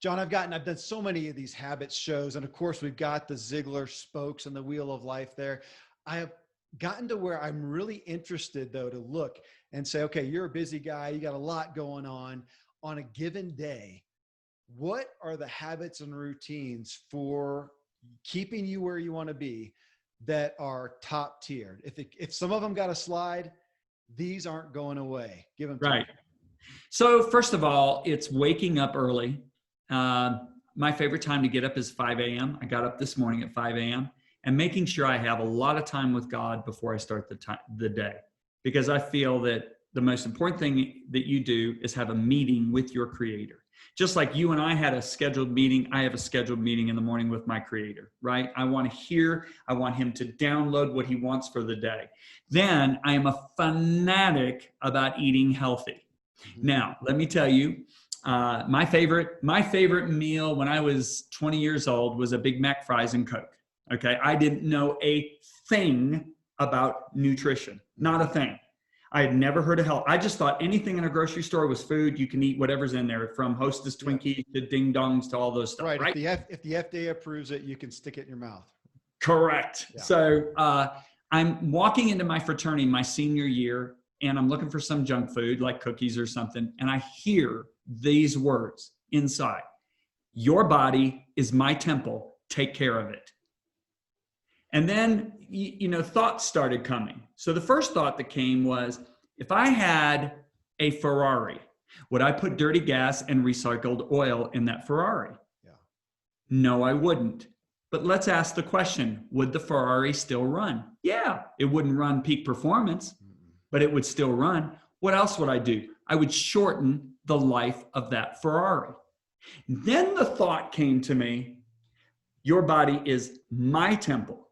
John, I've done so many of these habit shows. And of course, we've got the Ziglar spokes and the wheel of life there. I have gotten to where I'm really interested, though, to look and say, okay, you're a busy guy. You got a lot going on a given day. What are the habits and routines for keeping you where you want to be that are top tiered? If some of them got a slide, these aren't going away. Give them to me. So first of all, it's waking up early. My favorite time to get up is 5 a.m. I got up this morning at 5 a.m. and making sure I have a lot of time with God before I start the day, because I feel that the most important thing that you do is have a meeting with your Creator. Just like you and I had a scheduled meeting, I have a scheduled meeting in the morning with my Creator, right? I want him to download what he wants for the day. Then I am a fanatic about eating healthy. Now, let me tell you, my favorite meal when I was 20 years old was a Big Mac, fries, and Coke. Okay. I didn't know a thing about nutrition, not a thing. I had never heard of health. I just thought anything in a grocery store was food. You can eat whatever's in there, from Hostess Twinkies to Ding Dongs to all those stuff. Right. If the FDA approves it, you can stick it in your mouth. Correct. Yeah. So I'm walking into my fraternity my senior year, and I'm looking for some junk food like cookies or something. And I hear these words inside: your body is my temple. Take care of it. And then, thoughts started coming. So the first thought that came was, if I had a Ferrari, would I put dirty gas and recycled oil in that Ferrari? Yeah. No, I wouldn't. But let's ask the question, would the Ferrari still run? Yeah, it wouldn't run peak performance, but it would still run. What else would I do? I would shorten the life of that Ferrari. Then the thought came to me, your body is my temple.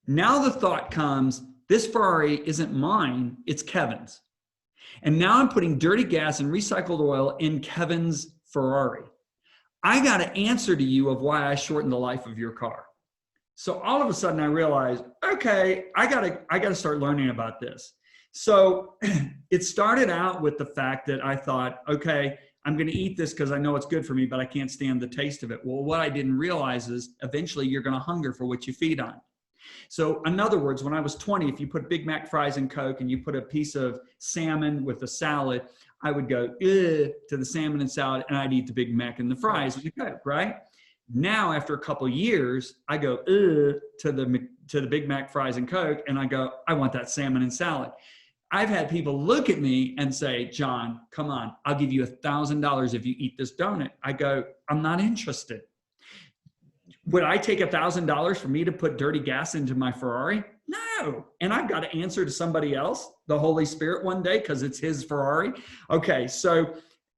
Now the thought comes, this Ferrari isn't mine, it's Kevin's. And now I'm putting dirty gas and recycled oil in Kevin's Ferrari. I got to answer to you of why I shortened the life of your car. So all of a sudden I realized, okay, I gotta start learning about this. So it started out with the fact that I thought, okay, I'm going to eat this because I know it's good for me, but I can't stand the taste of it. Well, what I didn't realize is eventually you're going to hunger for what you feed on. So in other words, when I was 20, if you put Big Mac, fries, and Coke, and you put a piece of salmon with a salad, I would go to the salmon and salad, and I'd eat the Big Mac and the fries with the Coke, right? Now, after a couple of years, I go to the Big Mac, fries, and Coke, and I go, I want that salmon and salad. I've had people look at me and say, John, come on, I'll give you $1,000 if you eat this donut. I go, I'm not interested. Would I take $1,000 for me to put dirty gas into my Ferrari? No. And I've got to answer to somebody else, the Holy Spirit, one day because it's his Ferrari. Okay, so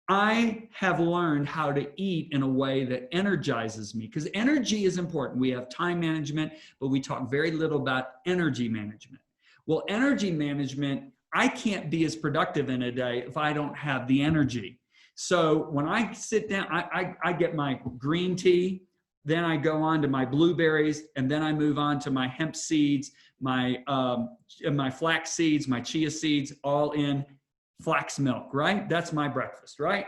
I have learned how to eat in a way that energizes me, because energy is important. We have time management, but we talk very little about energy management. Well, energy management, I can't be as productive in a day if I don't have the energy. So when I sit down, I get my green tea, then I go on to my blueberries, and then I move on to my hemp seeds, my flax seeds, my chia seeds, all in flax milk, right? That's my breakfast, right?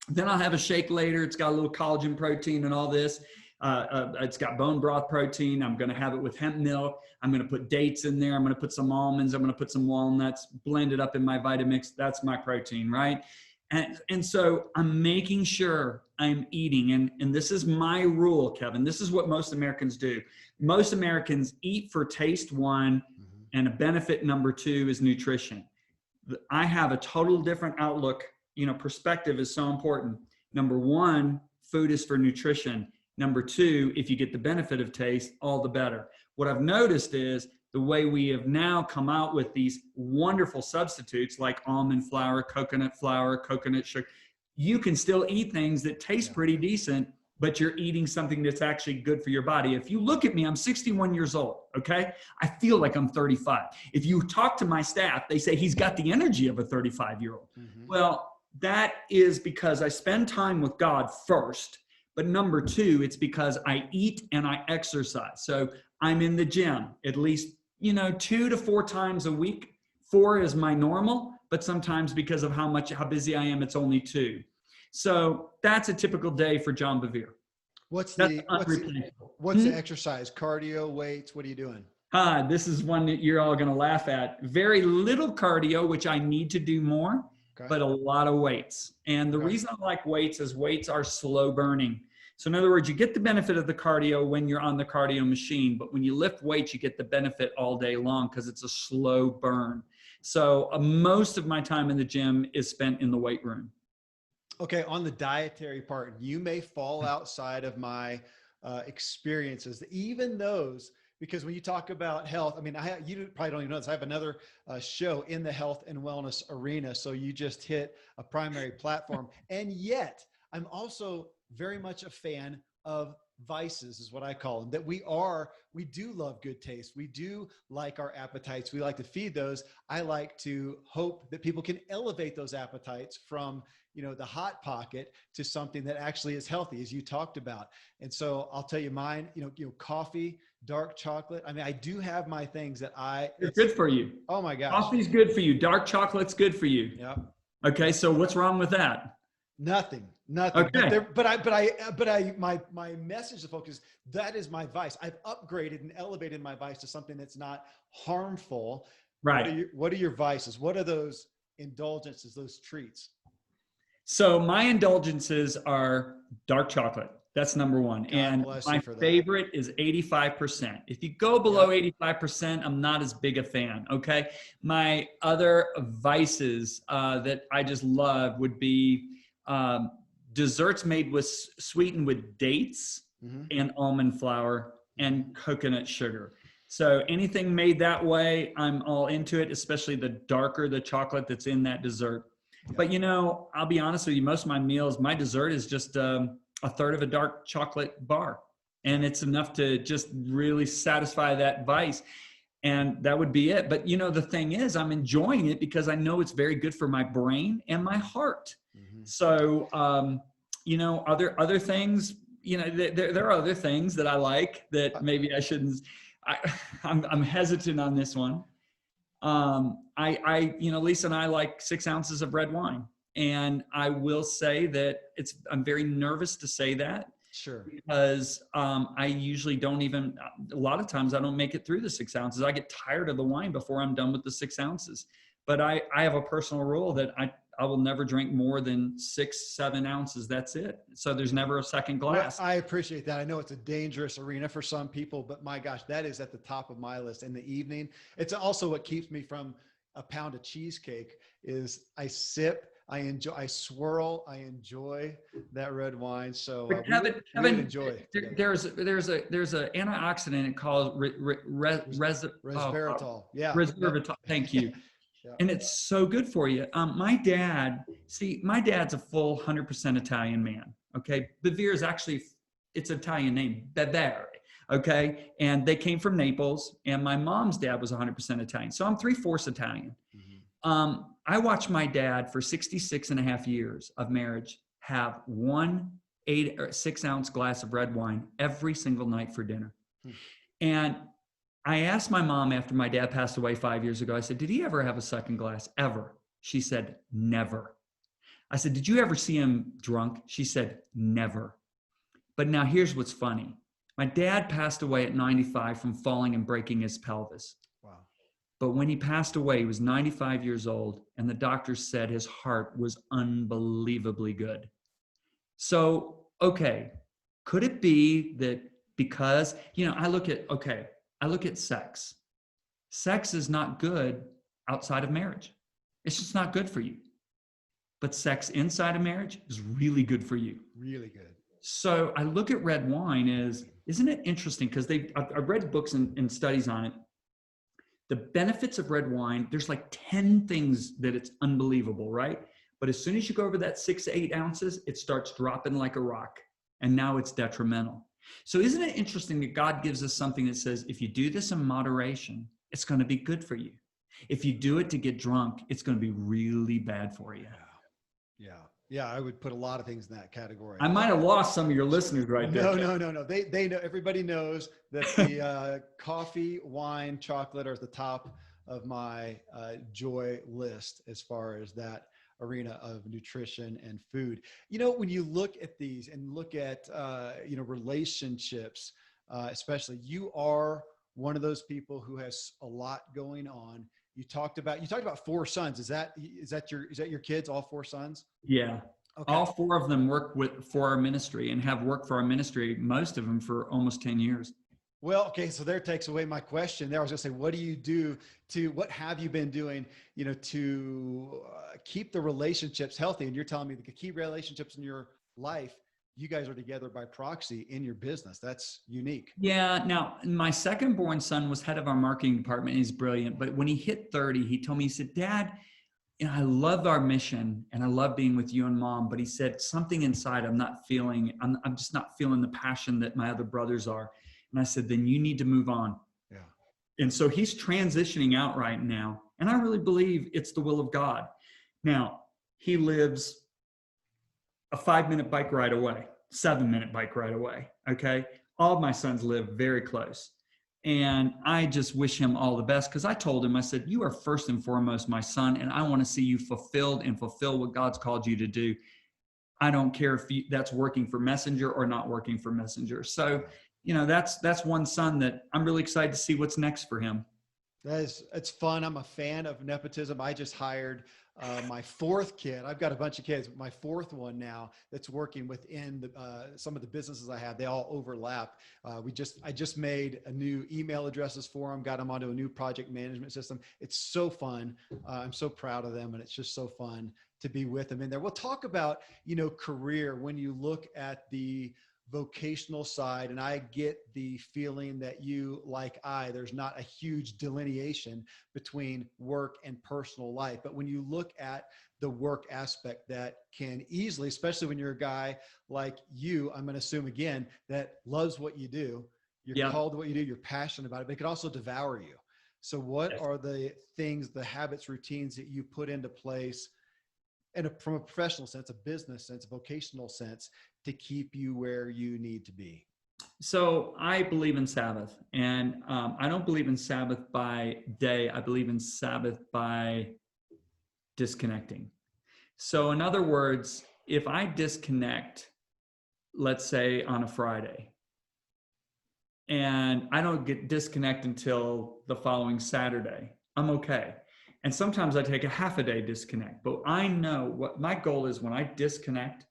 Then I'll have a shake later. It's got a little collagen protein and all this. It's got bone broth protein. I'm going to have it with hemp milk. I'm going to put dates in there. I'm going to put some almonds. I'm going to put some walnuts blended up in my Vitamix. That's my protein, right? And so I'm making sure I'm eating. And this is my rule, Kevin. This is what most Americans do. Most Americans eat for taste, one, and a benefit, number two, is nutrition. I have a total different outlook. Perspective is so important. Number one, food is for nutrition. Number two, if you get the benefit of taste, all the better. What I've noticed is the way we have now come out with these wonderful substitutes like almond flour, coconut sugar. You can still eat things that taste pretty decent, but you're eating something that's actually good for your body. If you look at me, I'm 61 years old, okay? I feel like I'm 35. If you talk to my staff, they say he's got the energy of a 35-year-old. Well, that is because I spend time with God first. But number two, it's because I eat and I exercise. So I'm in the gym at least, 2 to 4 times a week. 4 is my normal, but sometimes because of how busy I am, it's only 2. So that's a typical day for John Bevere. What's That's the unreplaceable. what's the exercise? Cardio, weights? What are you doing? This is one that you're all going to laugh at. Very little cardio, which I need to do more, Okay. but a lot of weights. And the reason I like weights is weights are slow burning. So in other words, you get the benefit of the cardio when you're on the cardio machine, but when you lift weights, you get the benefit all day long because it's a slow burn. So most of my time in the gym is spent in the weight room. Okay, on the dietary part, you may fall outside of my experiences, even those, because when you talk about health, I mean, you probably don't even know this. I have another show in the health and wellness arena. So you just hit a primary platform. And yet I'm also very much a fan of vices, is what I call them, that we do love good taste. We do like our appetites. We like to feed those. I like to hope that people can elevate those appetites from, the hot pocket to something that actually is healthy, as you talked about. And so I'll tell you mine, coffee, dark chocolate. I mean, I do have my things that It's good for you. Oh my gosh. Coffee's good for you. Dark chocolate's good for you. Yeah. Okay. So what's wrong with that? Nothing. Okay. But my message to folks is that is my vice. I've upgraded and elevated my vice to something that's not harmful. Right. What are your vices? What are those indulgences, those treats? So my indulgences are dark chocolate. That's number one. And my favorite is 85%. If you go below 85%, I'm not as big a fan. Okay. My other vices that I just love would be desserts made with sweetened with dates and almond flour and coconut sugar. So anything made that way, I'm all into it, especially the darker the chocolate that's in that dessert. But I'll be honest with you, most of my meals, my dessert is just a third of a dark chocolate bar. And it's enough to just really satisfy that vice. And that would be it. But the thing is, I'm enjoying it because I know it's very good for my brain and my heart. So, other things, there are other things that I like that maybe I shouldn't, I'm hesitant on this one. Lisa and I like 6 ounces of red wine, and I will say that I'm very nervous to say that. Sure. Because I usually don't even, a lot of times I don't make it through the 6 ounces. I get tired of the wine before I'm done with the 6 ounces. But I have a personal rule that I will never drink more than 6-7 ounces. That's it. So there's never a second glass. Well, I appreciate that. I know it's a dangerous arena for some people, but my gosh, that is at the top of my list in the evening. It's also what keeps me from a pound of cheesecake is I sip, I enjoy, I swirl, I enjoy that red wine. So Kevin, enjoy. There's a antioxidant called resveratrol. Resveratrol. Thank you. Yeah. And it's so good for you. My dad's a full 100% Italian man. Okay. Bevere is actually, it's an Italian name, Bevere. Okay. And they came from Naples, and my mom's dad was 100% Italian. So I'm 3/4 Italian. I watched my dad for 66 and a half years of marriage have 1 8 or 6 ounce glass of red wine every single night for dinner. And I asked my mom after my dad passed away 5 years ago, I said, did he ever have a second glass? Ever? She said, never. I said, did you ever see him drunk? She said, never. But now here's what's funny. My dad passed away at 95 from falling and breaking his pelvis. Wow. But when he passed away, he was 95 years old, and the doctors said his heart was unbelievably good. So, okay, could it be that because, I look at sex. Sex is not good outside of marriage. It's just not good for you. But sex inside of marriage is really good for you. Really good. So I look at red wine isn't it interesting? Because I've read books and studies on it. The benefits of red wine, there's like 10 things that it's unbelievable, right? But as soon as you go over that 6 to 8 ounces, it starts dropping like a rock. And now it's detrimental. So isn't it interesting that God gives us something that says, if you do this in moderation, it's going to be good for you. If you do it to get drunk, it's going to be really bad for you. Yeah. I would put a lot of things in that category. I might have lost some of your listeners right there. No. They know, everybody knows that the coffee, wine, chocolate are at the top of my joy list as far as that. arena of nutrition and food. You know, when you look at these and look at, relationships, especially, you are one of those people who has a lot going on. You talked about four sons. Is that your kids, all four sons? Yeah. Okay. All four of them work for our ministry and have worked for our ministry, most of them for almost 10 years. Well, okay, so there takes away my question there. I was gonna say, what have you been doing, to keep the relationships healthy? And you're telling me the key relationships in your life, you guys are together by proxy in your business. That's unique. Yeah. Now, my second born son was head of our marketing department. He's brilliant. But when he hit 30, he told me, he said, Dad, I love our mission and I love being with you and Mom. But he said, something inside I'm not feeling, I'm just not feeling the passion that my other brothers are. And I said, then you need to move on. Yeah. And so he's transitioning out right now. And I really believe it's the will of God. Now, he lives a 5-minute bike ride away, 7-minute bike ride away. Okay. All of my sons live very close. And I just wish him all the best, because I told him, I said, you are first and foremost my son, and I want to see you fulfilled and fulfill what God's called you to do. I don't care if that's working for Messenger or not working for Messenger. So, that's one son that I'm really excited to see what's next for him. It's fun. I'm a fan of nepotism. I just hired my fourth kid. I've got a bunch of kids. My fourth one now that's working within some of the businesses I have. They all overlap. I just made a new email addresses for them. Got them onto a new project management system. It's so fun. I'm so proud of them, and it's just so fun to be with them in there. We'll talk about career when you look at the vocational side, and I get the feeling that there's not a huge delineation between work and personal life. But when you look at the work aspect, that can easily, especially when you're a guy like you, I'm going to assume again, that loves what you do, you're called to what you do, you're passionate about it, but it could also devour you. So what are the things, the habits, routines that you put into place, and from a professional sense, a business sense, a vocational sense, to keep you where you need to be? So I believe in Sabbath, and I don't believe in Sabbath by day. I believe in Sabbath by disconnecting. So in other words, if I disconnect, let's say on a Friday, and I don't get disconnect until the following Saturday, I'm okay. And sometimes I take a half a day disconnect, but I know what my goal is. When I disconnect,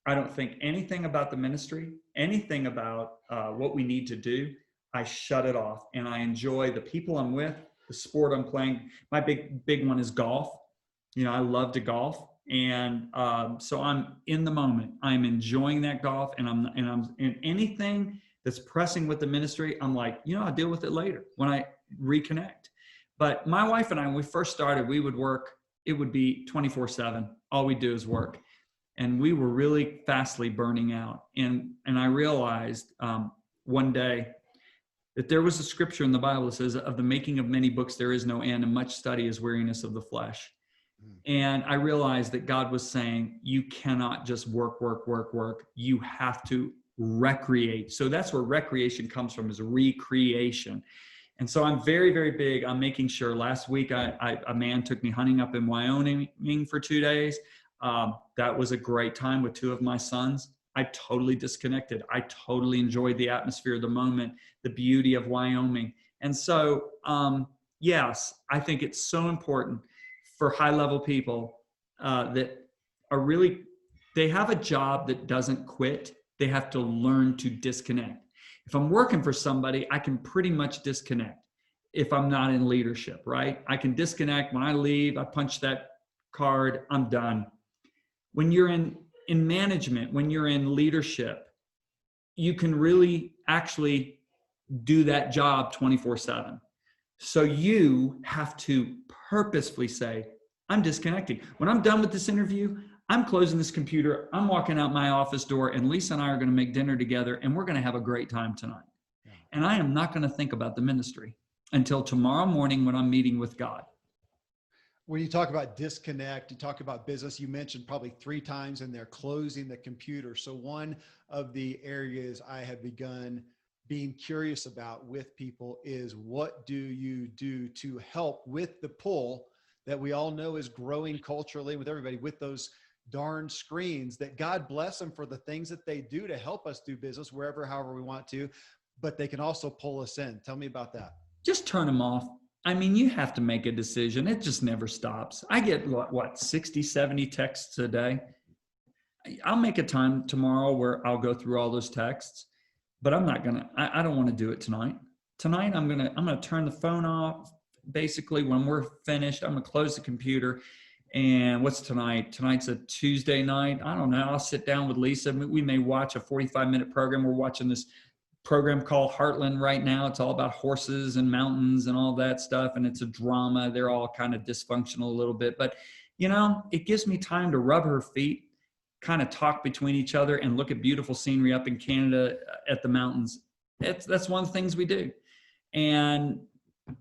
I don't think anything about the ministry, anything about what we need to do. I shut it off, and I enjoy the people I'm with, the sport I'm playing. My big one is golf. I love to golf, and so I'm in the moment. I'm enjoying that golf, and I'm in anything that's pressing with the ministry. I'm like, I'll deal with it later when I reconnect. But my wife and I, when we first started, we would work. It would be 24/7. All we do is work. And we were really fastly burning out. And I realized one day that there was a scripture in the Bible that says, of the making of many books, there is no end, and much study is weariness of the flesh. And I realized that God was saying, you cannot just work. You have to recreate. So that's where recreation comes from, is recreation. And so I'm very, very big on making sure. Last week, a man took me hunting up in Wyoming for 2 days. That was a great time with two of my sons. I totally disconnected. I totally enjoyed the atmosphere of the moment, the beauty of Wyoming. And so, yes, I think it's so important for high-level people that are really, they have a job that doesn't quit. They have to learn to disconnect. If I'm working for somebody, I can pretty much disconnect if I'm not in leadership, right? I can disconnect. When I leave, I punch that card, I'm done. When you're in management, when you're in leadership, you can really actually do that job 24/7. So you have to purposefully say, I'm disconnecting. When I'm done with this interview, I'm closing this computer, I'm walking out my office door, and Lisa and I are going to make dinner together, and we're going to have a great time tonight. Yeah. And I am not going to think about the ministry until tomorrow morning when I'm meeting with God. When you talk about disconnect, you talk about business, you mentioned probably 3 times in there, closing the computer. So one of the areas I have begun being curious about with people is, what do you do to help with the pull that we all know is growing culturally with everybody with those darn screens, that God bless them for the things that they do to help us do business wherever, however we want to, but they can also pull us in. Tell me about that. Just turn them off. I mean, you have to make a decision. It just never stops. I get what 60, 70 texts a day. I'll make a time tomorrow where I'll go through all those texts, but I'm not going to, I don't want to do it tonight. Tonight, I'm going to turn the phone off. Basically, when we're finished, I'm going to close the computer. And what's tonight? Tonight's a Tuesday night. I don't know. I'll sit down with Lisa. We may watch a 45-minute program. We're watching this program called Heartland right now. It's all about horses and mountains and all that stuff. And it's a drama. They're all kind of dysfunctional a little bit. But, you know, it gives me time to rub her feet, kind of talk between each other, and look at beautiful scenery up in Canada at the mountains. That's one of the things we do. And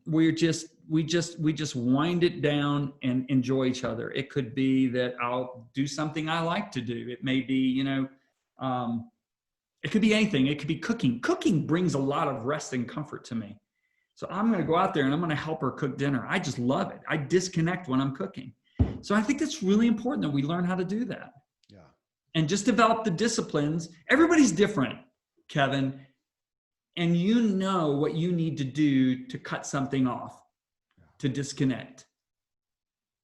we just wind it down and enjoy each other. It could be that I'll do something I like to do. It may be, you know, it could be anything. It could be cooking. Cooking brings a lot of rest and comfort to me. So I'm going to go out there and I'm going to help her cook dinner. I just love it. I disconnect when I'm cooking. So I think it's really important that we learn how to do that. Yeah. And just develop the disciplines. Everybody's different, Kevin. And you know what you need to do to cut something off, to disconnect.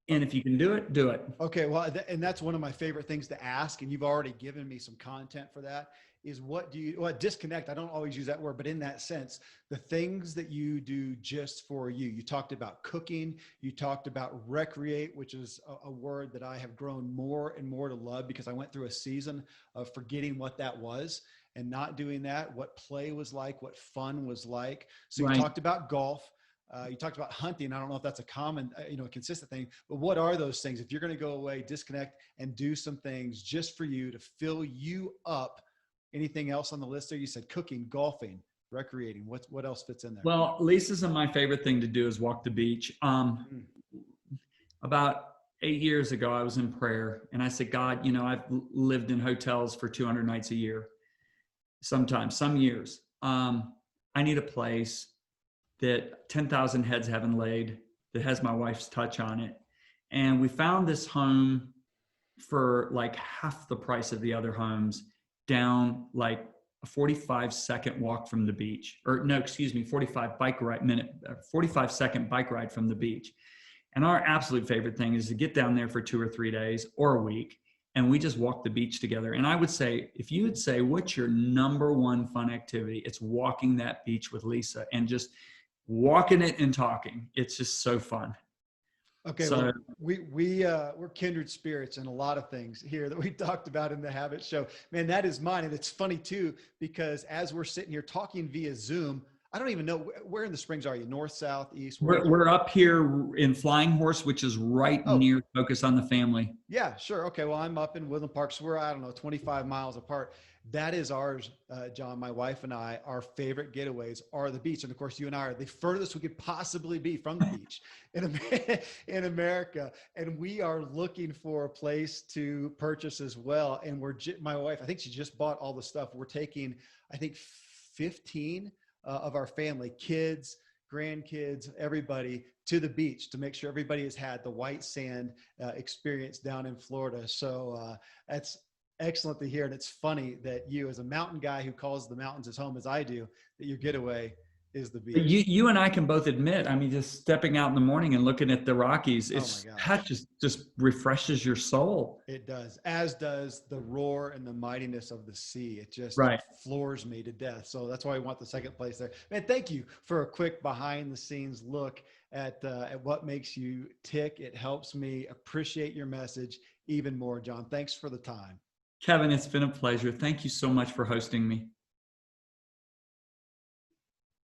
And if you can do it, do it. Okay. Well, and that's one of my favorite things to ask. And you've already given me some content for that, is what disconnect. I don't always use that word, but in that sense, the things that you do just for you. You talked about cooking. You talked about recreate, which is a word that I have grown more and more to love, because I went through a season of forgetting what that was and not doing that, what play was like, what fun was like. So you talked about golf. You talked about hunting. I don't know if that's a common, consistent thing, but what are those things? If you're going to go away, disconnect, and do some things just for you to fill you up. Anything else on the list there? You said cooking, golfing, recreating. What else fits in there? Well, Lisa's and my favorite thing to do is walk the beach. About 8 years ago, I was in prayer and I said, God, you know, I've lived in hotels for 200 nights a year. Sometimes, some years. I need a place that 10,000 heads haven't laid, that has my wife's touch on it. And we found this home for like half the price of the other homes, down like a 45-second walk from the beach, or no, excuse me, 45-second bike ride from the beach. And our absolute favorite thing is to get down there for 2 or 3 days or a week, and we just walk the beach together. And I would say, if you would say, what's your number one fun activity? It's walking that beach with Lisa and just walking it and talking. It's just so fun. Okay, so well, we're kindred spirits in a lot of things here that we talked about in the Habit Show. Man, that is mine. And it's funny too, because as we're sitting here talking via Zoom, I don't even know, where in the Springs are you? North, south, east? We're up here in Flying Horse, which is right near Focus on the Family. Yeah, sure. Okay, well, I'm up in Woodland Park, so we're, 25 miles apart. That is ours, John, my wife and I. Our favorite getaways are the beach. And of course, you and I are the furthest we could possibly be from the beach in America. And we are looking for a place to purchase as well. And my wife, I think she just bought all the stuff. We're taking, I think, 15 of our family, kids, grandkids, everybody, to the beach to make sure everybody has had the white sand experience down in Florida. So that's excellent to hear. And it's funny that you, as a mountain guy who calls the mountains his home as I do, that your getaway is the beach. You and I can both admit, I mean, just stepping out in the morning and looking at the Rockies, that just refreshes your soul. It does, as does the roar and the mightiness of the sea. It just floors me to death. So that's why I want the second place there. Man, thank you for a quick behind the scenes look at what makes you tick. It helps me appreciate your message even more, John. Thanks for the time. Kevin, it's been a pleasure. Thank you so much for hosting me.